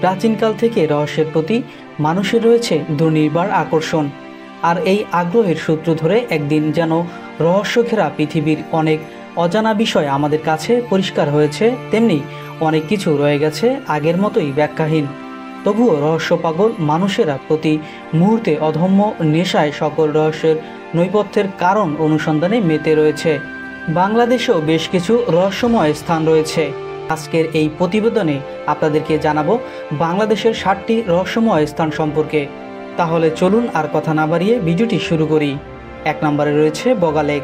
প্রাচীনকাল থেকে রহস্যের প্রতি মানুষের রয়েছে দুর্নিবার আকর্ষণ। আর এই আগ্রহের সূত্র ধরে একদিন যেন রহস্যঘেরা পৃথিবীর অনেক অজানা বিষয় আমাদের কাছে পরিষ্কার হয়েছে, তেমনি অনেক কিছু রয়ে গেছে আগের মতোই ব্যাখ্যাহীন। তবুও রহস্য পাগল মানুষেরা প্রতি মুহূর্তে অধম্য নেশায় সকল রহস্যের নৈপথ্যের কারণ অনুসন্ধানে মেতে রয়েছে। বাংলাদেশেও বেশ কিছু রহস্যময় স্থান রয়েছে। আজকের এই প্রতিবেদনে আপনাদেরকে জানাবো বাংলাদেশের 7টি রহস্যময় স্থান সম্পর্কে। তাহলে চলুন আর কথা না বাড়িয়ে ভিডিওটি শুরু করি। 1 নম্বরে রয়েছে বগা লেক।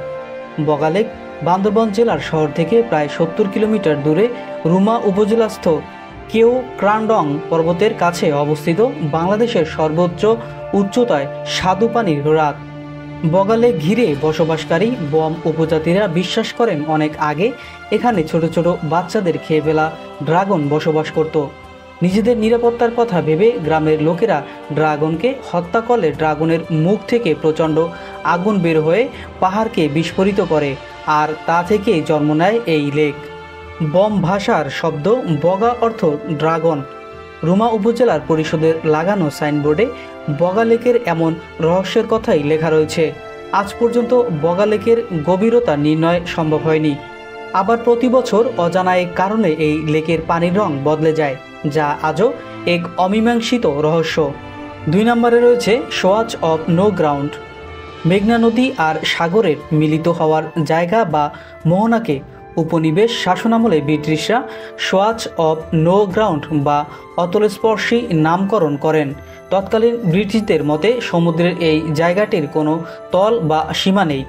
বগা লেক বান্দরবান জেলার শহর থেকে প্রায় 70 কিলোমিটার দূরে রুমা উপজেলাস্থ কেউ ক্রান্ডং পর্বতের কাছে অবস্থিত বাংলাদেশের সর্বোচ্চ উচ্চতায় স্বাদু পানির হ্রদ। বগা লেক ঘিরে বসবাসকারী বম উপজাতিরা বিশ্বাস করেন অনেক আগে এখানে ছোট ছোট বাচ্চাদের খেয়ে ফেলা ড্রাগন বসবাস করত। নিজেদের নিরাপত্তার কথা ভেবে গ্রামের লোকেরা ড্রাগনকে হত্যা করলে ড্রাগনের মুখ থেকে প্রচণ্ড আগুন বের হয়ে পাহাড়কে বিস্ফোরিত করে, আর তা থেকেই জন্ম নেয় এই লেক। বম ভাষার শব্দ বগা অর্থ ড্রাগন। রুমা উপজেলার পরিষদের লাগানো সাইনবোর্ডে বগা লেকের এমন রহস্যের কথাই লেখা রয়েছে। আজ পর্যন্ত বগা লেকের গভীরতা নির্ণয় সম্ভব হয়নি। আবার প্রতি বছর অজানা এক কারণে এই লেকের পানির রং বদলে যায়, যা আজও এক অমীমাংসিত রহস্য। 2 নম্বরে রয়েছে সোয়াচ অফ নো গ্রাউন্ড। মেঘনা নদী আর সাগরের মিলিত হওয়ার জায়গা বা মোহনাকে উপনিবেশ শাসনামলে ব্রিটিশরা সোয়াচ অফ নো গ্রাউন্ড বা অতলস্পর্শী নামকরণ করেন। তৎকালীন ব্রিটিশদের মতে সমুদ্রের এই জায়গাটির কোনো তল বা সীমা নেই।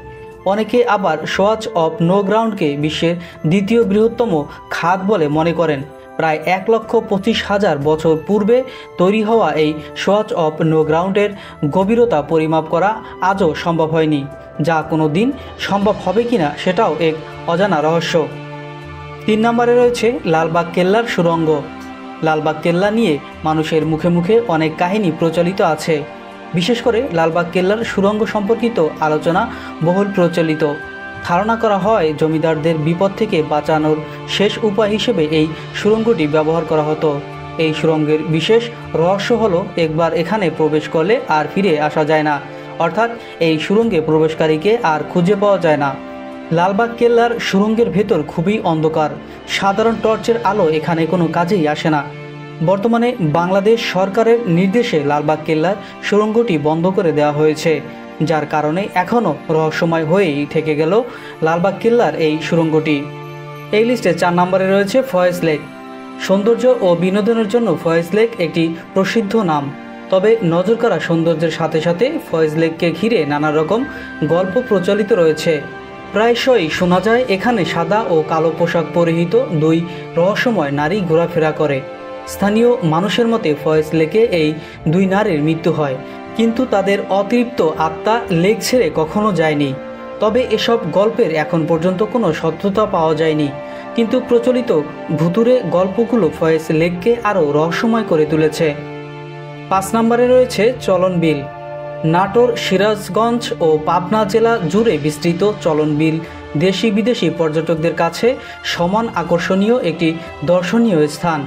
অনেকে আবার সোয়াচ অফ নো গ্রাউন্ডকে বিশ্বের দ্বিতীয় বৃহত্তম খাত বলে মনে করেন। প্রায় 1,25,000 বছর পূর্বে তৈরি হওয়া এই সোয়াচ অফ নো গ্রাউন্ডের গভীরতা পরিমাপ করা আজও সম্ভব হয়নি, যা কোনো দিন সম্ভব হবে কিনা সেটাও এক অজানা রহস্য। 3 নম্বরে রয়েছে লালবাগ কেল্লার সুড়ঙ্গ। লালবাগ কেল্লা নিয়ে মানুষের মুখে মুখে অনেক কাহিনী প্রচলিত আছে। বিশেষ করে লালবাগ কেল্লার সুড়ঙ্গ সম্পর্কিত আলোচনা বহুল প্রচলিত। ধারণা করা হয় জমিদারদের বিপদ থেকে বাঁচানোর শেষ উপায় হিসেবে এই সুড়ঙ্গটি ব্যবহার করা হতো। এই সুড়ঙ্গের বিশেষ রহস্য হলো একবার এখানে প্রবেশ করলে আর ফিরে আসা যায় না, অর্থাৎ এই সুড়ঙ্গে প্রবেশকারীকে আর খুঁজে পাওয়া যায় না। লালবাগ কেল্লার সুড়ঙ্গের ভেতর খুবই অন্ধকার, সাধারণ টর্চের আলো এখানে কোনো কাজেই আসে না। বর্তমানে বাংলাদেশ সরকারের নির্দেশে লালবাগ কেল্লার সুড়ঙ্গটি বন্ধ করে দেওয়া হয়েছে, যার কারণে এখনও রহস্যময় হয়েই থেকে গেল লালবাগ কেল্লার এই সুড়ঙ্গটি। এই লিস্টে 4 নম্বরে রয়েছে ফয়েজ লেক। সৌন্দর্য ও বিনোদনের জন্য ফয়েজ লেক একটি প্রসিদ্ধ নাম। তবে নজর কাড়া সৌন্দর্যের সাথে সাথে ফয়েজ লেককে ঘিরে নানা রকম গল্প প্রচলিত রয়েছে। প্রায়শই শোনা যায় এখানে সাদা ও কালো পোশাক পরিহিত 2 রহস্যময় নারী ঘোরাফেরা করে। স্থানীয় মানুষের মতে ফয়েজ লেকে এই 2 নারীর মৃত্যু হয়, কিন্তু তাদের অতৃপ্ত আত্মা লেক ছেড়ে কখনো যায়নি। তবে এসব গল্পের এখন পর্যন্ত কোনো সত্যতা পাওয়া যায়নি, কিন্তু প্রচলিত ভুতুরে গল্পগুলো ফয়েজ লেককে আরও রহস্যময় করে তুলেছে। 5 নম্বরে রয়েছে চলন বিল। নাটোর, সিরাজগঞ্জ ও পাবনা জেলা জুড়ে বিস্তৃত চলন বিল দেশি বিদেশি পর্যটকদের কাছে সমান আকর্ষণীয় একটি দর্শনীয় স্থান।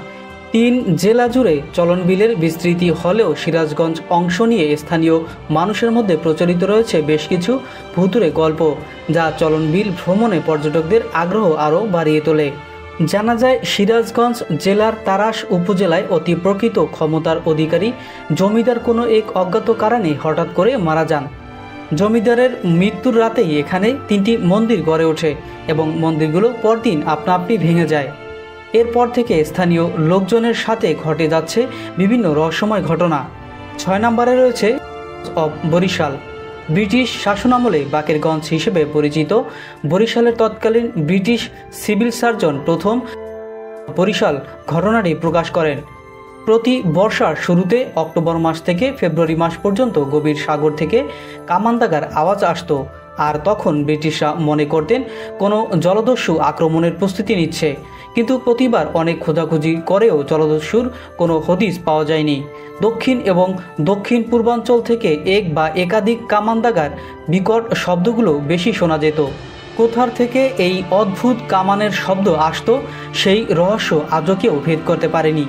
3 জেলা জুড়ে চলন বিলের বিস্তৃতি হলেও সিরাজগঞ্জ অংশ নিয়ে স্থানীয় মানুষের মধ্যে প্রচলিত রয়েছে বেশ কিছু ভুতুরে গল্প, যা চলন বিল ভ্রমণে পর্যটকদের আগ্রহ আরও বাড়িয়ে তোলে। জানা যায় সিরাজগঞ্জ জেলার তারাস উপজেলায় অতি প্রকৃত ক্ষমতার অধিকারী জমিদার কোনো এক অজ্ঞাত কারণে হঠাৎ করে মারা যান। জমিদারের মৃত্যুর রাতেই এখানে 3টি মন্দির গড়ে ওঠে এবং মন্দিরগুলো পরদিন আপনা আপনি ভেঙে যায়। এরপর থেকে স্থানীয় লোকজনের সাথে ঘটে যাচ্ছে বিভিন্ন রহস্যময় ঘটনা। 6 নম্বরে রয়েছে অফ বরিশাল। ব্রিটিশ শাসনামলে বাকেরগঞ্জ হিসেবে পরিচিত বরিশালের তৎকালীন ব্রিটিশ সিভিল সার্জন প্রথম বরিশাল ঘটনাটি প্রকাশ করেন। প্রতি বর্ষার শুরুতে অক্টোবর মাস থেকে ফেব্রুয়ারি মাস পর্যন্ত গভীর সাগর থেকে কামানদাগার আওয়াজ আসত, আর তখন ব্রিটিশরা মনে করতেন কোনো জলদস্যু আক্রমণের প্রস্তুতি নিচ্ছে। কিন্তু প্রতিবার অনেক খোঁজাখুঁজি করেও জলদস্যুর কোনো হদিস পাওয়া যায়নি। দক্ষিণ এবং দক্ষিণ পূর্বাঞ্চল থেকে এক বা একাধিক কামানদাগার বিকট শব্দগুলো বেশি শোনা যেত। কোথার থেকে এই অদ্ভুত কামানের শব্দ আসতো সেই রহস্য আজও কেউ ভেদ করতে পারেনি।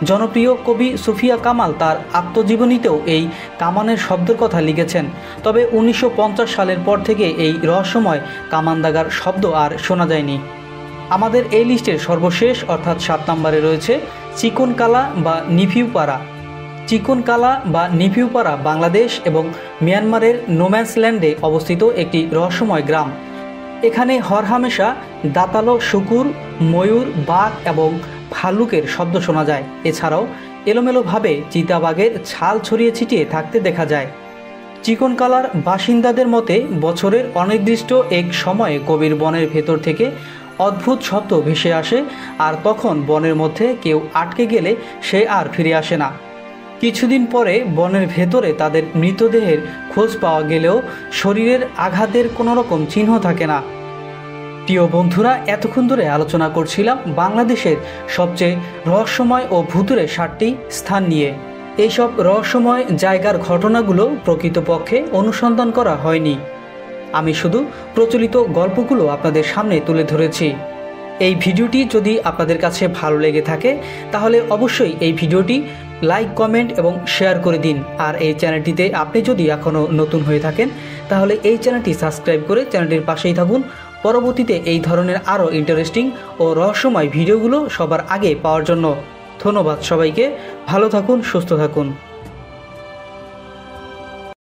জনপ্রিয় কবি সুফিয়া কামাল তার আত্মজীবনীতেও এই কামানের শব্দের কথা লিখেছেন। তবে 1950 সালের পর থেকে এই রহস্যময় কামান দাগার শব্দ আর শোনা যায়নি। আমাদের এই লিস্টের সর্বশেষ অর্থাৎ 7 নম্বরে রয়েছে চিকনকালা বা নিফিউপাড়া। চিকনকালা বা নিফিউপাড়া বাংলাদেশ এবং মিয়ানমারের নোম্যান্সল্যান্ডে অবস্থিত একটি রহস্যময় গ্রাম। এখানে হরহামেশা দাঁতালো শুকুর, ময়ূর, বাঘ এবং ভাল্লুকের শব্দ শোনা যায়। এছাড়াও এলোমেলোভাবে চিতাবাঘের ছাল ছড়িয়ে ছিটিয়ে থাকতে দেখা যায়। চিকনকালার বাসিন্দাদের মতে বছরের অনির্দিষ্ট এক সময়ে গভীর বনের ভেতর থেকে অদ্ভুত শব্দ ভেসে আসে, আর তখন বনের মধ্যে কেউ আটকে গেলে সে আর ফিরে আসে না। কিছুদিন পরে বনের ভেতরে তাদের মৃতদেহের খোঁজ পাওয়া গেলেও শরীরের আঘাতের কোনো রকম চিহ্ন থাকে না। প্রিয় বন্ধুরা, এতক্ষণ ধরে আলোচনা করছিলাম বাংলাদেশের সবচেয়ে রহস্যময় ও ভুতুড়ে 7টি স্থান নিয়ে। এইসব রহস্যময় জায়গার ঘটনাগুলো প্রকৃতপক্ষে অনুসন্ধান করা হয়নি, আমি শুধু প্রচলিত গল্পগুলো আপনাদের সামনে তুলে ধরেছি। এই ভিডিওটি যদি আপনাদের কাছে ভালো লেগে থাকে তাহলে অবশ্যই এই ভিডিওটি লাইক, কমেন্ট এবং শেয়ার করে দিন। আর এই চ্যানেলটিতে আপনি যদি এখনও নতুন হয়ে থাকেন তাহলে এই চ্যানেলটি সাবস্ক্রাইব করে চ্যানেলটির পাশেই থাকুন, পরবর্তীতে এই ধরনের আরও ইন্টারেস্টিং ও রহস্যময় ভিডিওগুলো সবার আগে পাওয়ার জন্য। ধন্যবাদ সবাইকে, ভালো থাকুন, সুস্থ থাকুন।